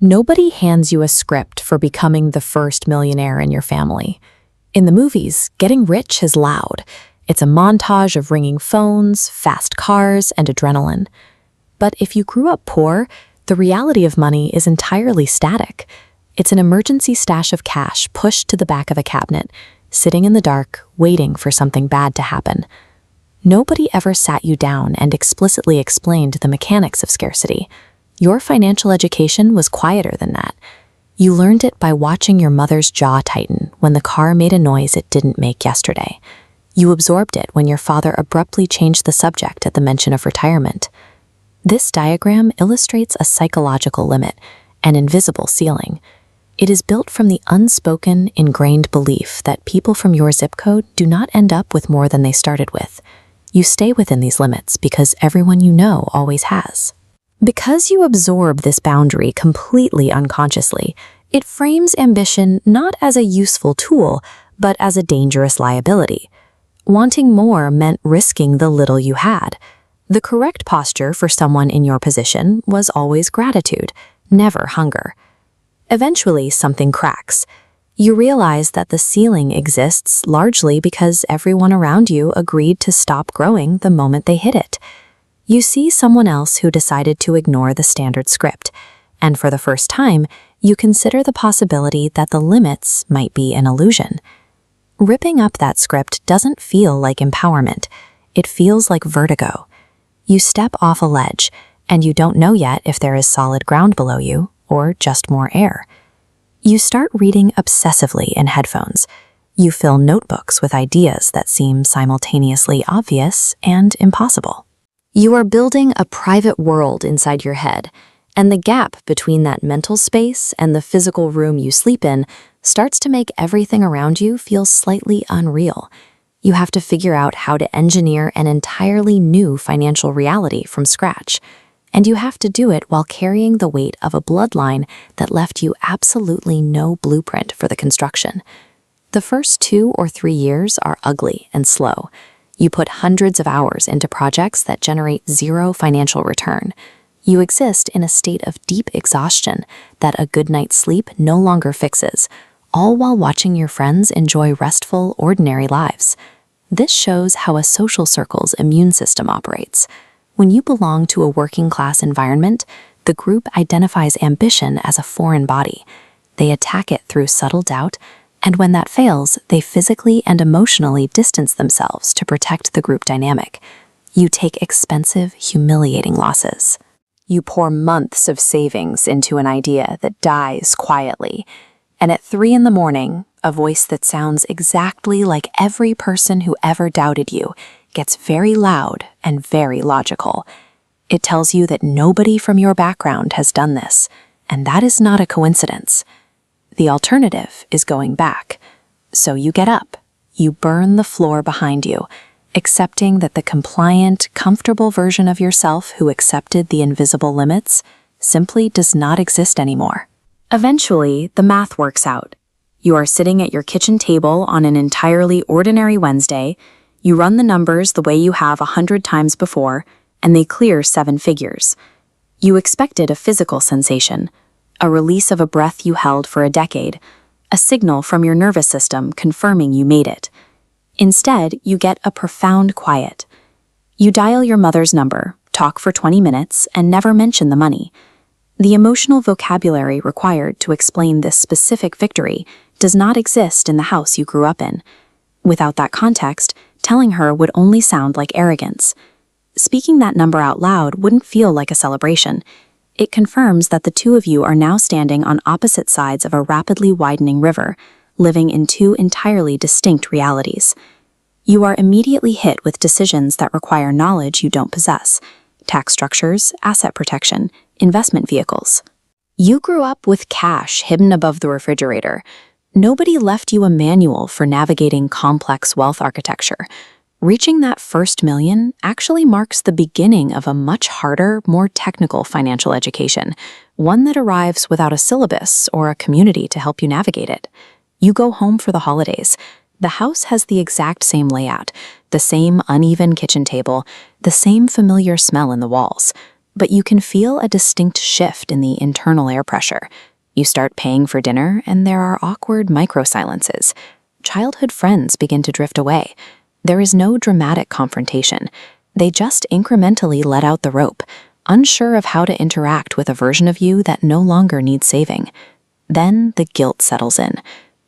Nobody hands you a script for becoming the first millionaire in your family. In the movies, getting rich is loud. It's a montage of ringing phones, fast cars, and adrenaline. But if you grew up poor, the reality of money is entirely static. It's an emergency stash of cash pushed to the back of a cabinet, sitting in the dark, waiting for something bad to happen. Nobody ever sat you down and explicitly explained the mechanics of scarcity. Your financial education was quieter than that. You learned it by watching your mother's jaw tighten when the car made a noise it didn't make yesterday. You absorbed it when your father abruptly changed the subject at the mention of retirement. This diagram illustrates a psychological limit, an invisible ceiling. It is built from the unspoken, ingrained belief that people from your zip code do not end up with more than they started with. You stay within these limits because everyone you know always has. Because you absorb this boundary completely unconsciously, it frames ambition not as a useful tool, but as a dangerous liability. Wanting more meant risking the little you had. The correct posture for someone in your position was always gratitude, never hunger. Eventually, something cracks. You realize that the ceiling exists largely because everyone around you agreed to stop growing the moment they hit it. You see someone else who decided to ignore the standard script, and for the first time, you consider the possibility that the limits might be an illusion. Ripping up that script doesn't feel like empowerment. It feels like vertigo. You step off a ledge, and you don't know yet if there is solid ground below you or just more air. You start reading obsessively in headphones. You fill notebooks with ideas that seem simultaneously obvious and impossible. You are building a private world inside your head, and the gap between that mental space and the physical room you sleep in starts to make everything around you feel slightly unreal. You have to figure out how to engineer an entirely new financial reality from scratch, and you have to do it while carrying the weight of a bloodline that left you absolutely no blueprint for the construction. The first 2 or 3 years are ugly and slow. You put hundreds of hours into projects that generate zero financial return. You exist in a state of deep exhaustion that a good night's sleep no longer fixes, all while watching your friends enjoy restful, ordinary lives. This shows how a social circle's immune system operates. When you belong to a working-class environment, the group identifies ambition as a foreign body. They attack it through subtle doubt, and when that fails, they physically and emotionally distance themselves to protect the group dynamic. You take expensive, humiliating losses. You pour months of savings into an idea that dies quietly, and at 3 in the morning, a voice that sounds exactly like every person who ever doubted you gets very loud and very logical. It tells you that nobody from your background has done this, and that is not a coincidence. The alternative is going back. So you get up. You burn the floor behind you, accepting that the compliant, comfortable version of yourself who accepted the invisible limits simply does not exist anymore. Eventually, the math works out. You are sitting at your kitchen table on an entirely ordinary Wednesday. You run the numbers the way you have 100 times before, and they clear 7 figures. You expected a physical sensation, a release of a breath you held for a decade, a signal from your nervous system confirming you made it. Instead, you get a profound quiet. You dial your mother's number, talk for 20 minutes, and never mention the money. The emotional vocabulary required to explain this specific victory does not exist in the house you grew up in. Without that context, telling her would only sound like arrogance. Speaking that number out loud wouldn't feel like a celebration. It confirms that the two of you are now standing on opposite sides of a rapidly widening river, living in 2 entirely distinct realities. You are immediately hit with decisions that require knowledge you don't possess: tax structures, asset protection, investment vehicles. You grew up with cash hidden above the refrigerator. Nobody left you a manual for navigating complex wealth architecture. Reaching that first million actually marks the beginning of a much harder, more technical financial education, one that arrives without a syllabus or a community to help you navigate it. You go home for the holidays. The house has the exact same layout, the same uneven kitchen table, the same familiar smell in the walls. But you can feel a distinct shift in the internal air pressure. You start paying for dinner, and there are awkward micro-silences. Childhood friends begin to drift away. There is no dramatic confrontation. They just incrementally let out the rope, unsure of how to interact with a version of you that no longer needs saving. Then the guilt settles in.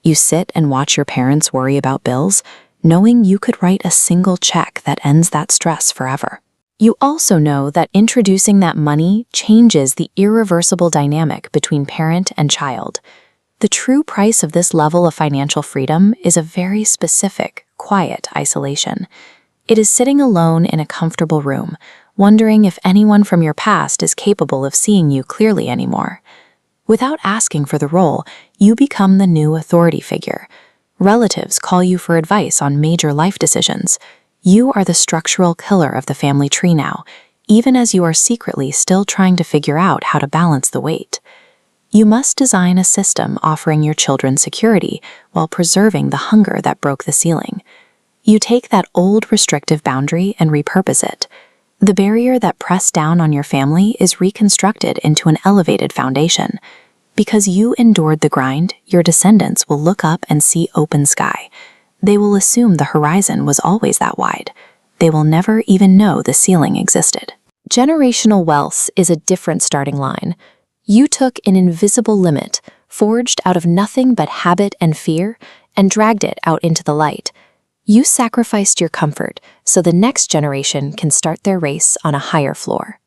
You sit and watch your parents worry about bills, knowing you could write a single check that ends that stress forever. You also know that introducing that money changes the irreversible dynamic between parent and child. The true price of this level of financial freedom is a very specific, quiet isolation. It is sitting alone in a comfortable room, wondering if anyone from your past is capable of seeing you clearly anymore. Without asking for the role, you become the new authority figure. Relatives call you for advice on major life decisions. You are the structural killer of the family tree now, even as you are secretly still trying to figure out how to balance the weight. You must design a system offering your children security while preserving the hunger that broke the ceiling. You take that old restrictive boundary and repurpose it. The barrier that pressed down on your family is reconstructed into an elevated foundation. Because you endured the grind, your descendants will look up and see open sky. They will assume the horizon was always that wide. They will never even know the ceiling existed. Generational wealth is a different starting line. You took an invisible limit, forged out of nothing but habit and fear, and dragged it out into the light. You sacrificed your comfort so the next generation can start their race on a higher floor.